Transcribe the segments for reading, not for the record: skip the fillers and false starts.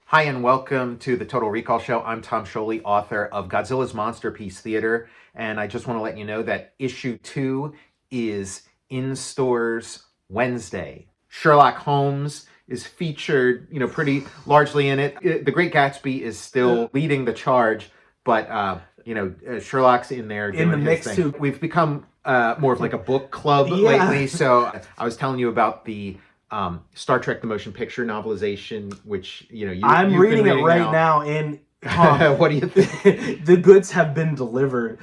Hi, and welcome to the Total Recall Show. I'm Tom Scioli, author of Godzilla's Monsterpiece Theater, and I just want to let you know that issue 2 is in stores Wednesday. Sherlock Holmes is featured, pretty largely in it. The Great Gatsby is still leading the charge, but Sherlock's in there doing in the mix his thing. too. We've become more of like a book club lately, so I was telling you about the Star Trek: The Motion Picture novelization, which I'm reading it right now, and what do you think? the goods have been delivered.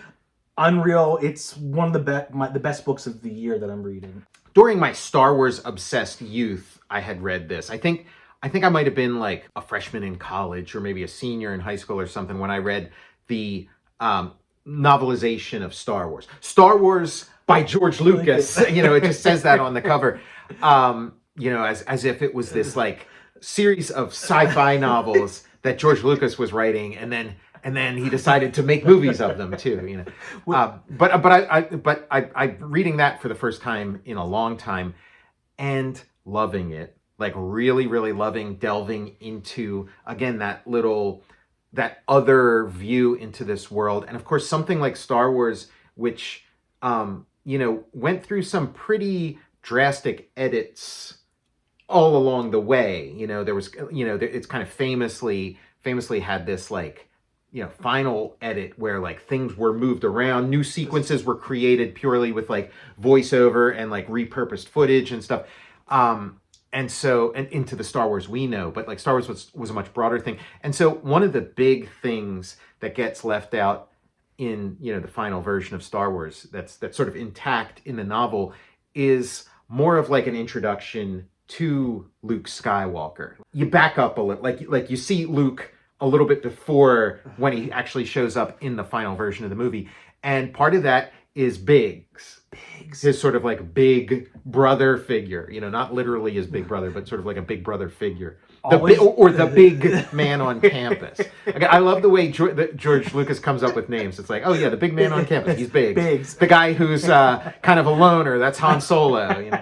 Unreal! It's one of the best books of the year that I'm reading. During my Star Wars obsessed youth, I had read this. I think I might have been like a freshman in college or maybe a senior in high school or something when I read the novelization of Star Wars. Star Wars by George Lucas. It just says that on the cover. As if it was this like series of sci-fi novels that George Lucas was writing, and then he decided to make movies of them too. But I'm reading that for the first time in a long time, and loving it, like really, really loving delving into again that other view into this world, and of course something like Star Wars, which went through some pretty drastic edits all along the way. There was, it's kind of famously had this like, final edit where like things were moved around, new sequences were created purely with like voiceover and like repurposed footage and stuff. And into the Star Wars we know, but like Star Wars was a much broader thing. And so one of the big things that gets left out in, the final version of Star Wars that's sort of intact in the novel is more of like an introduction to Luke Skywalker. You back up a little, like you see Luke a little bit before when he actually shows up in the final version of the movie, and part of that is Biggs, his sort of like big brother figure. Not literally his big brother, but sort of like a big brother figure. The big man on campus. Okay, I love the way George Lucas comes up with names. It's like, oh yeah, the big man on campus. He's Biggs. The guy who's kind of a loner. That's Han Solo.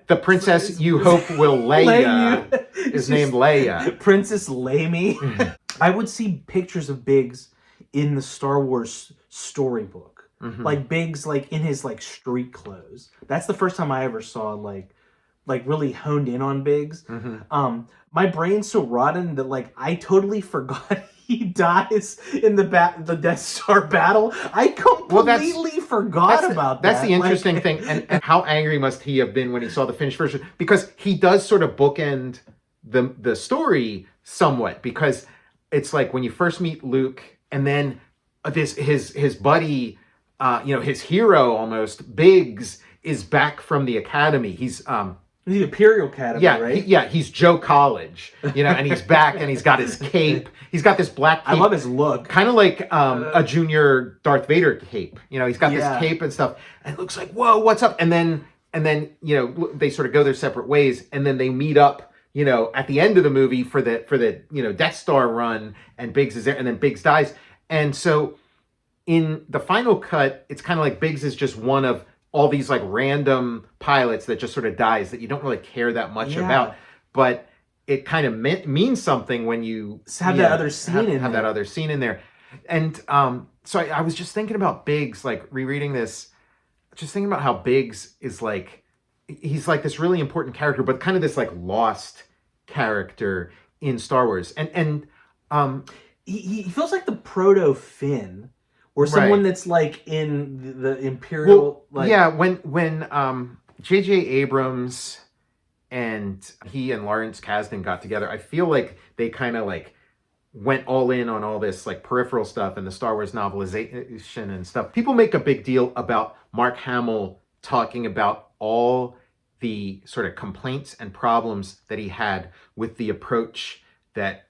The princess you hope will Leia is named Leia. Princess Leia. I would see pictures of Biggs in the Star Wars storybook. Mm-hmm. Like Biggs, like in his like street clothes. That's the first time I ever saw like really honed in on Biggs. Mm-hmm. My brain's so rotten that like I totally forgot he dies in the Death Star battle. I completely forgot about that. That's the interesting thing. And how angry must he have been when he saw the finished version? Because he does sort of bookend the story somewhat. Because it's like when you first meet Luke, and then his buddy, his hero almost, Biggs, is back from the academy. He's the Imperial Academy, right? He's Joe College, and he's back, and he's got his cape. He's got this black cape. I love his look. Kind of like a junior Darth Vader cape. He's got this cape and stuff, and it looks like, whoa, what's up? And then they sort of go their separate ways, and then they meet up, at the end of the movie for the Death Star run, and Biggs is there, and then Biggs dies. And so in the final cut, it's kind of like Biggs is just one of all these like random pilots that just sort of dies that you don't really care that much about, but it kind of means something when you have that other scene that other scene in there. And so I was just thinking about Biggs, like rereading this, just thinking about how Biggs is like, he's like this really important character, but kind of this like lost character in Star Wars. And he feels like the proto Finn. Or someone that's like in the Imperial... when J.J. Abrams and he and Lawrence Kasdan got together, I feel like they kind of like went all in on all this like peripheral stuff and the Star Wars novelization and stuff. People make a big deal about Mark Hamill talking about all the sort of complaints and problems that he had with the approach that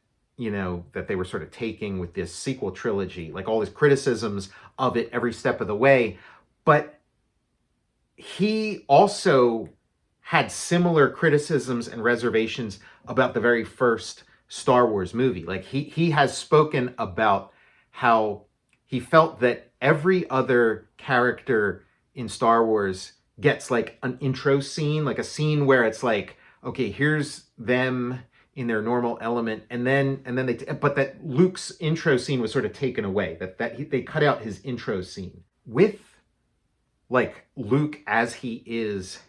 that they were sort of taking with this sequel trilogy, like all his criticisms of it every step of the way. But he also had similar criticisms and reservations about the very first Star Wars movie. Like he has spoken about how he felt that every other character in Star Wars gets like an intro scene, like a scene where it's like, okay, here's them in their normal element, and then but that Luke's intro scene was sort of taken away. They cut out his intro scene with like Luke as he is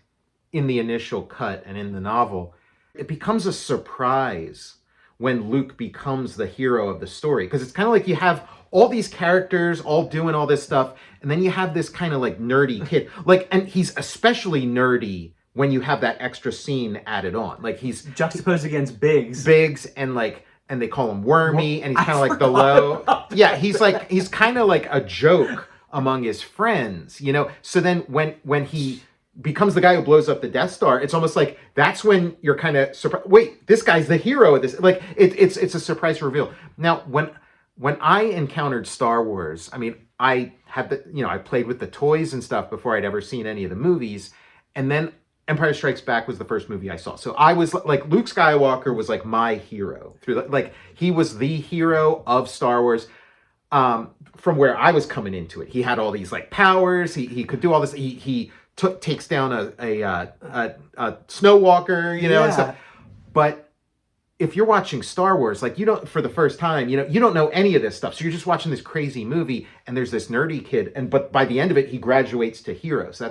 in the initial cut and in the novel. It becomes a surprise when Luke becomes the hero of the story, because it's kind of like you have all these characters all doing all this stuff, and then you have this kind of like nerdy kid, like, and he's especially nerdy when you have that extra scene added on. Like he's juxtaposed against Biggs, and like, and they call him Wormy, and he's kind of like the low. Yeah, he's kind of like a joke among his friends, you know. So then when he becomes the guy who blows up the Death Star, it's almost like that's when you're kind of surprised. Wait, this guy's the hero of this. Like it's a surprise reveal. Now when I encountered Star Wars, I mean, I had I played with the toys and stuff before I'd ever seen any of the movies, and then Empire Strikes Back was the first movie I saw. So I was like, Luke Skywalker was like my hero like he was the hero of Star Wars. From where I was coming into it, he had all these like powers. He could do all this. He takes down a Snow Walker, and stuff. But if you're watching Star Wars, like, you don't, for the first time, you don't know any of this stuff. So you're just watching this crazy movie, and there's this nerdy kid, but by the end of it, he graduates to hero. So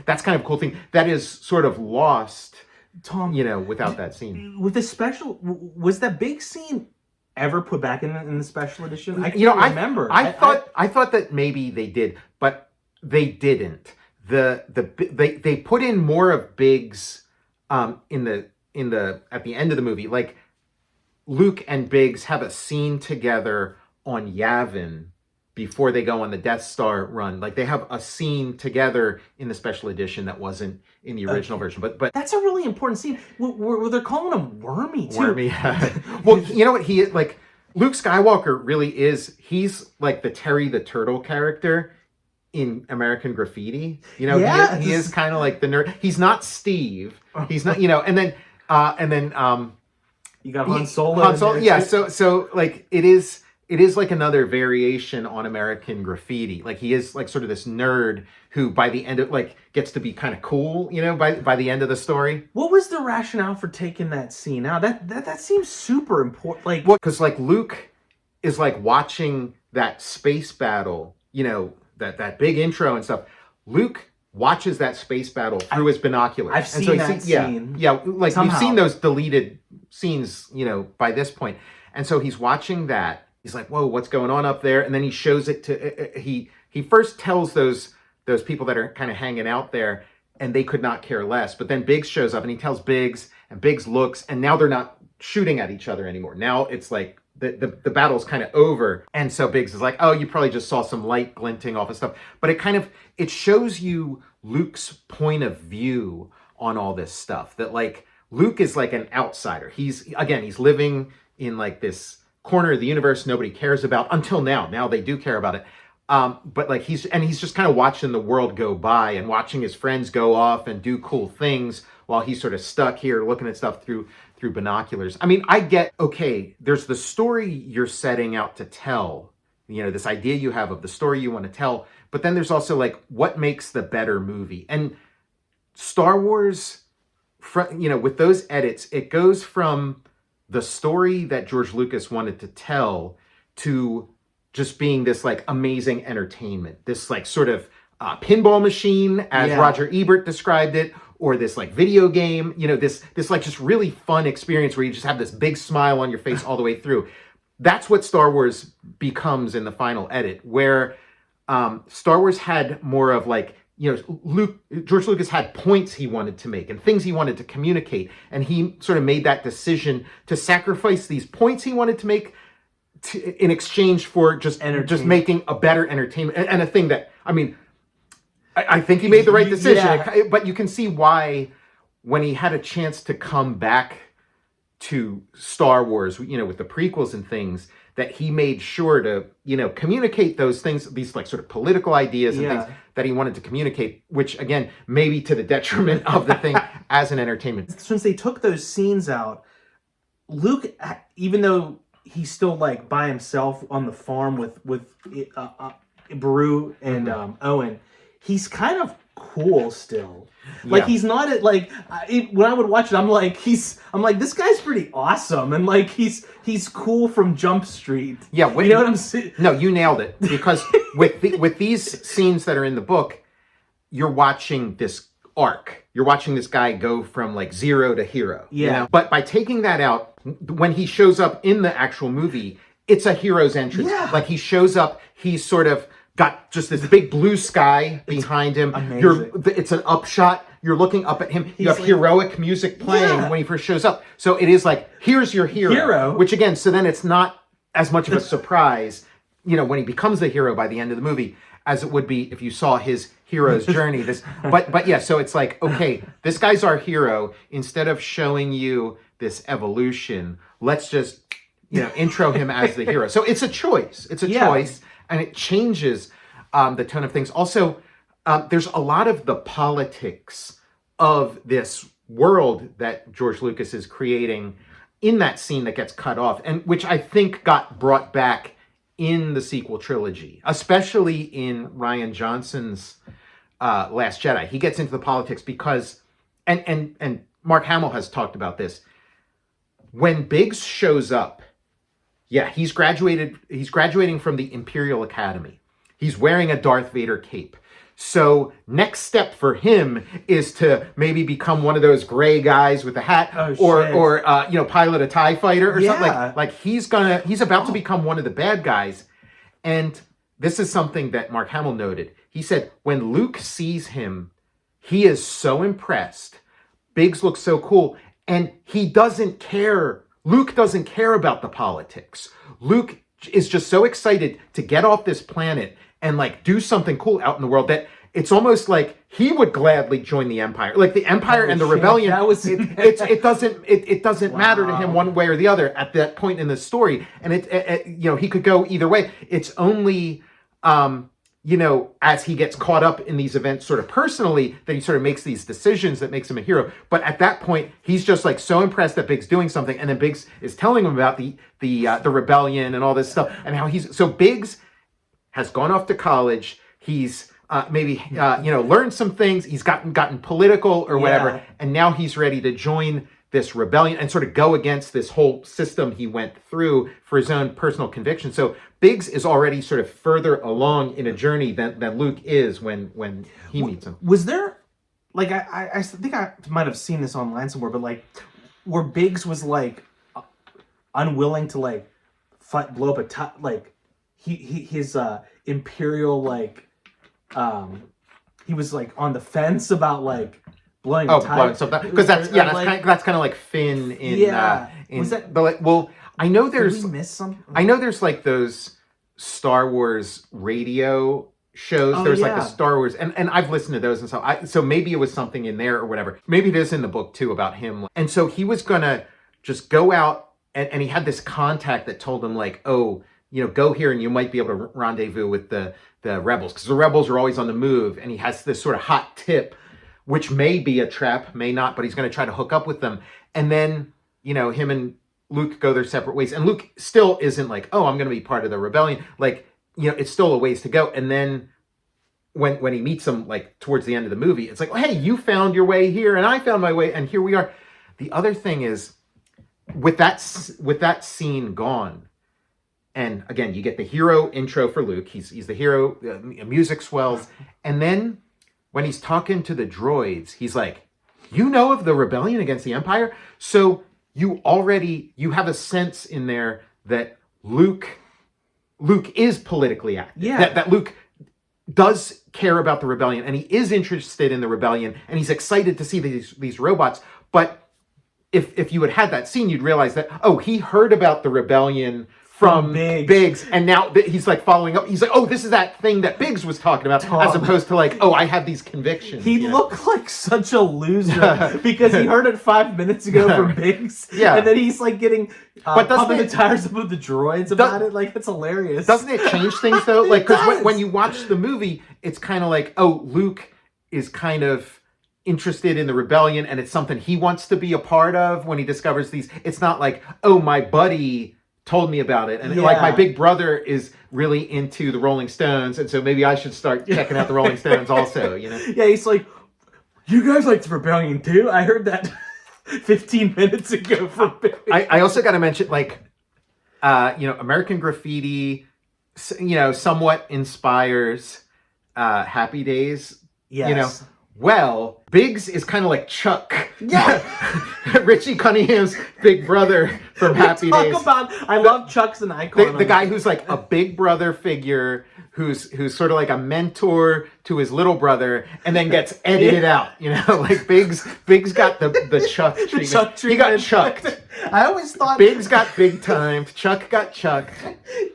that's kind of a cool thing that is sort of lost, Tom, without that scene. With the special, was that big scene ever put back in the special edition? I can't remember. I thought that maybe they did, but they didn't. They put in more of Biggs at the end of the movie. Like, Luke and Biggs have a scene together on Yavin before they go on the Death Star run. Like, they have a scene together in the special edition that wasn't in the original version. But that's a really important scene. Where they're calling him Wormy too. Wormy, yeah. Well, you know what, he is like. Luke Skywalker really is. He's like the Terry the Turtle character in American Graffiti. He is kind of like the nerd. He's not Steve. He's not, and then you got Han Solo. Yeah. So like it is like another variation on American Graffiti. Like, he is like sort of this nerd who by the end of like gets to be kind of cool, by the end of the story. What was the rationale for taking that scene out? That seems super important. Like, because like Luke is like watching that space battle, that big intro and stuff. Luke watches that space battle through his binoculars. I've seen that scene. Yeah, like somehow. We've seen those deleted scenes, by this point. And so he's watching that. He's like, whoa, what's going on up there? And then he shows it to, he first tells those people that are kind of hanging out there, and they could not care less. But then Biggs shows up, and he tells Biggs, and Biggs looks, and now they're not shooting at each other anymore. Now it's like, the battle's kind of over. And so Biggs is like, oh, you probably just saw some light glinting off of stuff. But it shows you Luke's point of view on all this stuff. That like, Luke is like an outsider. He's living in like this corner of the universe nobody cares about until now. Now they do care about it. But like he's just kind of watching the world go by and watching his friends go off and do cool things while he's sort of stuck here looking at stuff through binoculars. I mean, I get, okay, there's the story you're setting out to tell, this idea you have of the story you want to tell, but then there's also like, what makes the better movie? And Star Wars, with those edits, it goes from the story that George Lucas wanted to tell to just being this like amazing entertainment, this like sort of pinball machine, as Roger Ebert described it, or this like video game, this like just really fun experience where you just have this big smile on your face all the way through. That's what Star Wars becomes in the final edit, where Star Wars had more of like, George Lucas had points he wanted to make and things he wanted to communicate, and he sort of made that decision to sacrifice these points he wanted to make in exchange for just making a better entertainment and a thing that, I mean, I think he made the right decision, but you can see why when he had a chance to come back to Star Wars, with the prequels and things, that he made sure to, communicate those things, these like sort of political ideas and things that he wanted to communicate, which again, maybe to the detriment of the thing as an entertainment. Since they took those scenes out, Luke, even though he's still like by himself on the farm with Beru and Owen, he's kind of cool still. Like Yeah. he's not at like when I would watch it, I'm like this guy's pretty awesome, and like he's cool from Jump Street. Yeah, you know what I'm saying? No, you nailed it, because with these scenes that are in the book, you're watching this arc. You're watching this guy go from like zero to hero. Yeah. You know? But by taking that out, when he shows up in the actual movie, it's a hero's entrance. Yeah. Like he shows up, he's sort of got just this big blue sky behind him. amazing. It's an upshot. You're looking up at him. You have like- heroic music playing when he first shows up. So it is like, here's your hero. Which again, so then it's not as much of a surprise, you know, when he becomes the hero by the end of the movie, as it would be if you saw his hero's journey. But yeah, so it's like, okay, this guy's our hero. Instead of showing you this evolution, let's just, you know, intro him as the hero. So it's a choice. It's a choice, and it changes the tone of things. Also, there's a lot of the politics of this world that George Lucas is creating in that scene that gets cut off, and which I think got brought back in the sequel trilogy, especially in Rian Johnson's Last Jedi. He gets into the politics because, and Mark Hamill has talked about this. When Biggs shows up, yeah, he's graduating from the Imperial Academy. He's wearing a Darth Vader cape. So next step for him is to maybe become one of those gray guys with a hat, or you know, pilot a TIE fighter or something. Like he's about to become one of the bad guys. And this is something that Mark Hamill noted. He said when Luke sees him, he is so impressed. Biggs looks so cool, and he doesn't care. Luke doesn't care about the politics. Luke is just so excited to get off this planet and like do something cool out in the world that it's almost like he would gladly join the Empire. Like the Empire and the Rebellion, it doesn't matter to him one way or the other at that point in the story. And you know, he could go either way. It's only you know, as he gets caught up in these events sort of personally, that he sort of makes these decisions that makes him a hero. But at that point, he's just like so impressed that Biggs doing something, and then Biggs is telling him about the rebellion and all this stuff, and how Biggs has gone off to college. He's maybe you know, learned some things. He's gotten political or whatever, and now he's ready to join this rebellion and sort of go against this whole system he went through for his own personal conviction. So Biggs is already sort of further along in a journey than Luke is when he meets him. Was there, like, I think I might have seen this online somewhere, but like, where Biggs was like unwilling to like blow up like his Imperial, like he was like on the fence about like blowing something, because that's kind of like Finn in was that, but like, well, I know there's did we miss something? I know there's like those Star Wars radio shows. There's like the Star Wars, and I've listened to those, and so maybe it was something in there or whatever. Maybe it is in the book too about him. And so he was gonna just go out, and he had this contact that told him like, oh, you know, go here and you might be able to rendezvous with the rebels, because the rebels are always on the move. And he has this sort of hot tip, which may be a trap, may not, but he's going to try to hook up with them. And then, you know, him and Luke go their separate ways. And Luke still isn't like, oh, I'm going to be part of the rebellion. Like, you know, it's still a ways to go. And then when he meets him, like, towards the end of the movie, it's like, oh, hey, you found your way here, and I found my way, and here we are. The other thing is, with that scene gone, and again, you get the hero intro for Luke. He's the hero. Music swells. And then when he's talking to the droids, he's like, you know of the rebellion against the Empire? So you have a sense in there that Luke is politically active. Yeah. That Luke does care about the rebellion, and he is interested in the rebellion, and he's excited to see these robots. But if you had that scene, you'd realize that, oh, he heard about the rebellion from Biggs, and now he's like following up. He's like, oh, this is that thing that Biggs was talking about, as opposed to like, oh, I have these convictions. He looked like such a loser because he heard it 5 minutes ago from Biggs, and then he's like getting pumping the tires up with the droids about it. Like, it's hilarious. Doesn't it change things though? Like, because when you watch the movie, it's kind of like, oh, Luke is kind of interested in the rebellion, and it's something he wants to be a part of when he discovers these. It's not like, oh, my buddy told me about it, and like my big brother is really into the Rolling Stones, and so maybe I should start checking out the Rolling Stones also, you know? Yeah, he's like, You guys liked Rebellion too? I heard that 15 minutes ago from Biggs. I also got to mention, like, American Graffiti, somewhat inspires Happy Days. Yes. Well, Biggs is kind of like Chuck. Yeah. Richie Cunningham's big brother from Happy Days. I love Chuck's an icon. The guy who's like a big brother figure, who's sort of like a mentor to his little brother, and then gets edited out. Like Biggs got the Chuck treatment. Chuck treatment. He got chucked. I always thought Biggs got big time. Chuck got chucked.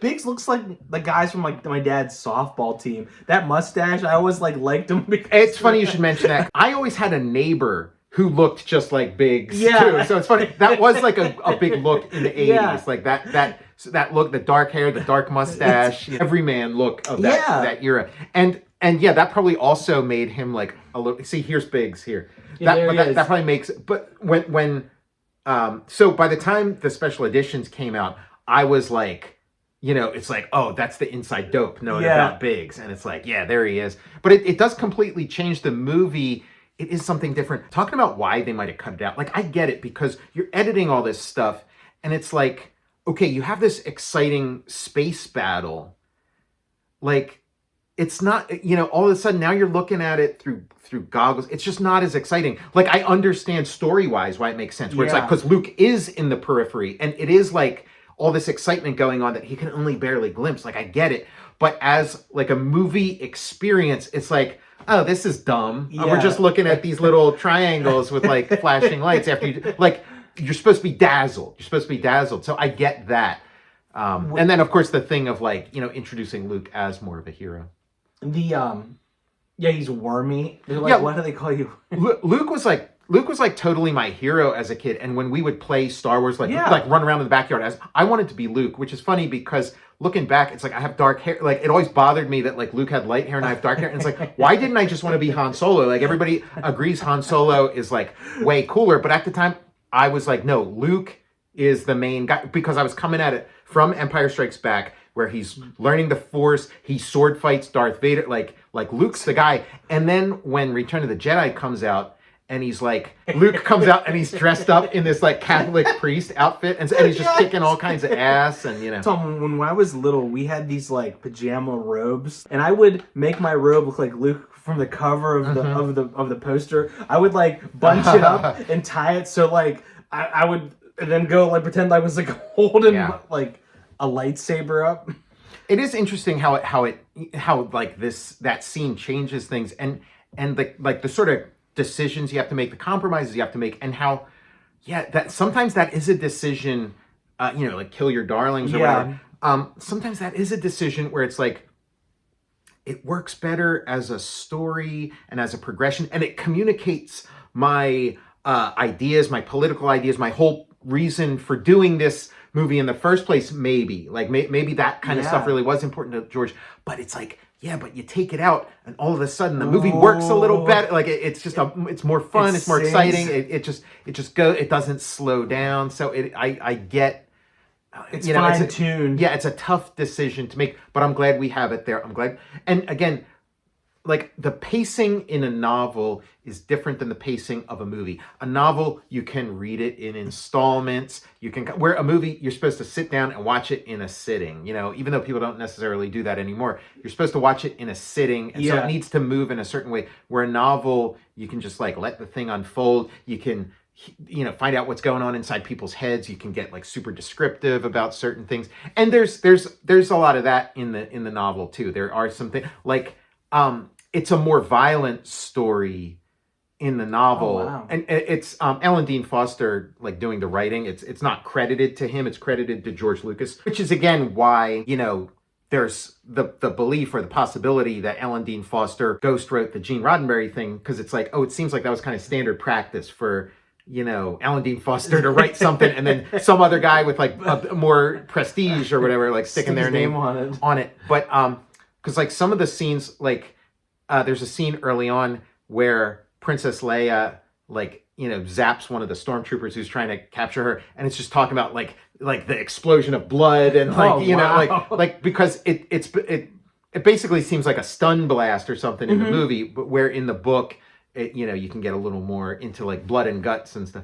Biggs looks like the guys from like my dad's softball team. That mustache, I always liked him. It's funny you should mention that. I always had a neighbor who looked just like Biggs Yeah. too. So it's funny. That was like a big look in the 80s. Yeah. Like that look, the dark hair, the dark mustache, everyman look of that era. And yeah, that probably also made him like a little. See, here's Biggs here. That probably makes. But when so by the time the special editions came out, I was like, it's like, oh, that's the inside dope knowing about Biggs, and it's like, yeah, there he is. But it does completely change the movie. It is something different. Talking about why they might have cut it out, like I get it, because you're editing all this stuff, and it's like, okay, you have this exciting space battle, like. It's not, all of a sudden now you're looking at it through goggles. It's just not as exciting. Like, I understand story-wise why it makes sense. Where it's like, because Luke is in the periphery, and it is like all this excitement going on that he can only barely glimpse. Like, I get it. But as like a movie experience, it's like, oh, this is dumb. Yeah. We're just looking at these little triangles with like flashing lights after you're supposed to be dazzled. So I get that. And then, of course, the thing of like, introducing Luke as more of a hero. He's wormy. They're like, what do they call you? Luke was like totally my hero as a kid, and when we would play Star Wars, like run around in the backyard, I wanted to be Luke, which is funny because looking back, it's like I have dark hair. Like, it always bothered me that like Luke had light hair and I have dark hair, and it's like, why didn't I just want to be Han Solo? Like, everybody agrees Han Solo is like way cooler, but at the time I was like, no, Luke is the main guy, because I was coming at it from Empire Strikes Back, where he's learning the Force, he sword fights Darth Vader, like Luke's the guy. And then when Return of the Jedi comes out, and he's like, Luke comes out and he's dressed up in this like Catholic priest outfit, and he's just kicking all kinds of ass, and Tom, when I was little, we had these like pajama robes, and I would make my robe look like Luke from the cover of the poster. I would like bunch it up and tie it so like I would then go like pretend I was like holding like a lightsaber up. It is interesting how like that scene changes things, and the sort of decisions you have to make, the compromises you have to make, and how that sometimes that is a decision, like kill your darlings or whatever. Sometimes that is a decision where it's like it works better as a story and as a progression, and it communicates my ideas, my political ideas, my whole reason for doing this movie in the first place. Maybe that kind of stuff really was important to George, but it's like, but you take it out and all of a sudden the movie works a little better. Like it's just it's more fun, it's more exciting. It doesn't slow down. So I get it's fine tuned. It's a tough decision to make, but I'm glad we have it there. I'm glad. And again, like the pacing in a novel is different than the pacing of a movie. A novel, you can read it in installments. Where a movie, you're supposed to sit down and watch it in a sitting. Even though people don't necessarily do that anymore, you're supposed to watch it in a sitting. And so it needs to move in a certain way. Where a novel, you can just like let the thing unfold. You can, find out what's going on inside people's heads. You can get like super descriptive about certain things. And there's a lot of that in the novel too. There are some things like, it's a more violent story in the novel. Oh, wow. And it's Alan Dean Foster like doing the writing. It's not credited to him, it's credited to George Lucas, which is again why there's the belief or the possibility that Alan Dean Foster ghost wrote the Gene Roddenberry thing, because it's like, it seems like that was kind of standard practice for Alan Dean Foster to write something and then some other guy with like a more prestige or whatever like sticking their name on it. But because like some of the scenes, like there's a scene early on where Princess Leia zaps one of the stormtroopers who's trying to capture her, and it's just talking about like the explosion of blood and because it basically seems like a stun blast or something in the movie, but where in the book you can get a little more into like blood and guts and stuff.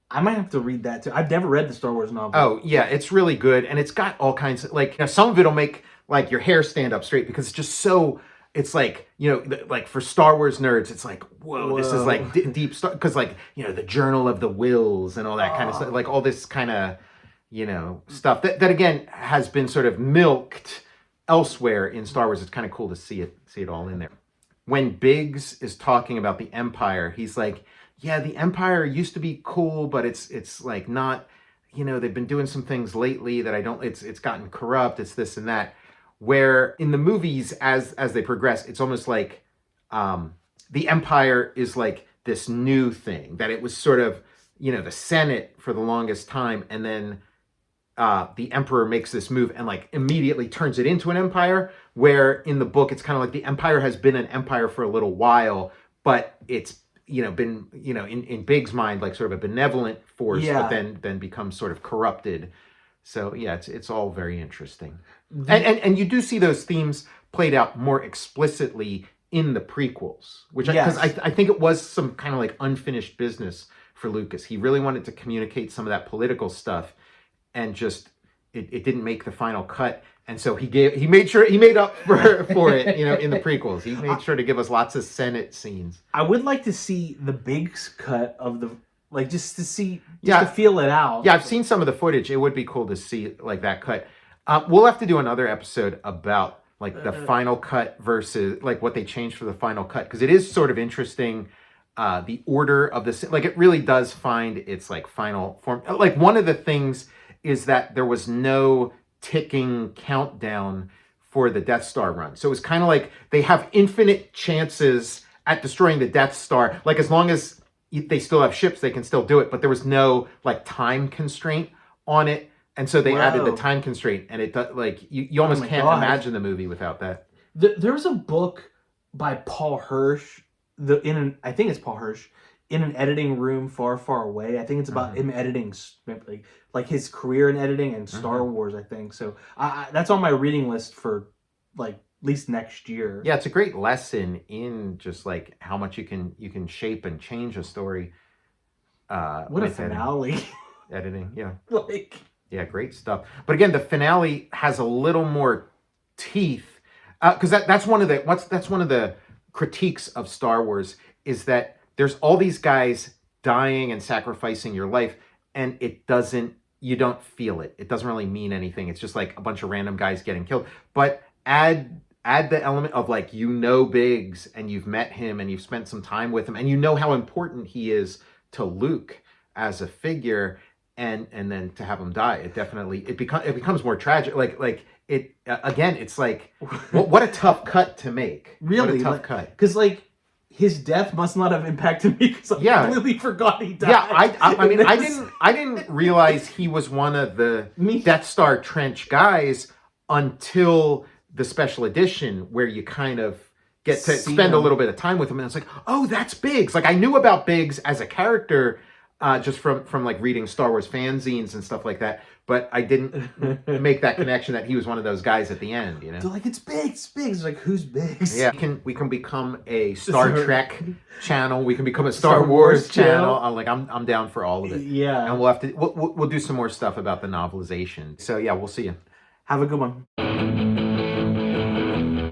I might have to read that too. I've never read the Star Wars novel. Oh yeah, it's really good, and it's got all kinds of like some of it'll make like your hair stand up straight because it's just so. It's like like for Star Wars nerds, it's like whoa. This is like deep stuff because like the Journal of the Wills and all that kind of stuff, like all this kind of stuff that again has been sort of milked elsewhere in Star Wars. It's kind of cool to see it all in there. When Biggs is talking about the Empire, he's like, yeah, the Empire used to be cool, but it's like not, they've been doing some things lately that it's gotten corrupt, it's this and that. Where in the movies, as they progress, it's almost like the Empire is like this new thing, that it was sort of, the Senate for the longest time, and then the Emperor makes this move and like immediately turns it into an empire, where in the book, it's kind of like the Empire has been an empire for a little while, but it's been in Biggs' mind like sort of a benevolent force, but then becomes sort of corrupted. So yeah, it's all very interesting, and you do see those themes played out more explicitly in the prequels, which because I think it was some kind of like unfinished business for Lucas. He really wanted to communicate some of that political stuff, and just it didn't make the final cut. And so he made up for it, in the prequels. He made sure to give us lots of Senate scenes. I would like to see the Biggs cut of the, like, just to feel it out. Yeah, I've seen some of the footage. It would be cool to see like that cut. We'll have to do another episode about like the final cut versus like what they changed for the final cut, because it is sort of interesting. The order of this, like, it really does find its like final form. Like, one of the things is that there was no ticking countdown for the Death Star run. So it was kind of like they have infinite chances at destroying the Death Star. Like, as long as they still have ships, they can still do it. But there was no like time constraint on it. And so they added the time constraint, and it does, like, you almost can't imagine the movie without that. There was a book by Paul Hirsch, I think it's Paul Hirsch, in an editing room far, far away. I think it's about him editing, like his career in editing and Star Wars, I think. So that's on my reading list for like at least next year. Yeah, it's a great lesson in just like how much you can shape and change a story. What a finale! Editing, yeah. Yeah, great stuff. But again, the finale has a little more teeth, because that's one of the critiques of Star Wars, is that there's all these guys dying and sacrificing your life, and you don't feel it. It doesn't really mean anything. It's just like a bunch of random guys getting killed. But add the element of like, Biggs, and you've met him and you've spent some time with him, and you know how important he is to Luke as a figure, and then to have him die, it becomes more tragic. It's like what a tough cut to make. Really, what a tough cut. Because like, his death must not have impacted me, because I completely forgot he died. Yeah, I mean, I didn't realize he was one of the Death Star trench guys until the special edition, where you kind of get to spend a little bit of time with him, and it's like, oh, that's Biggs. Like, I knew about Biggs as a character, just from like reading Star Wars fanzines and stuff like that, but I didn't make that connection that he was one of those guys at the end. They're like, it's Biggs. It's like, who's Biggs? Yeah, we can become a Star Trek channel. We can become a Star Wars channel. I'm down for all of it. Yeah, and we'll do some more stuff about the novelization. So yeah, we'll see you. Have a good one.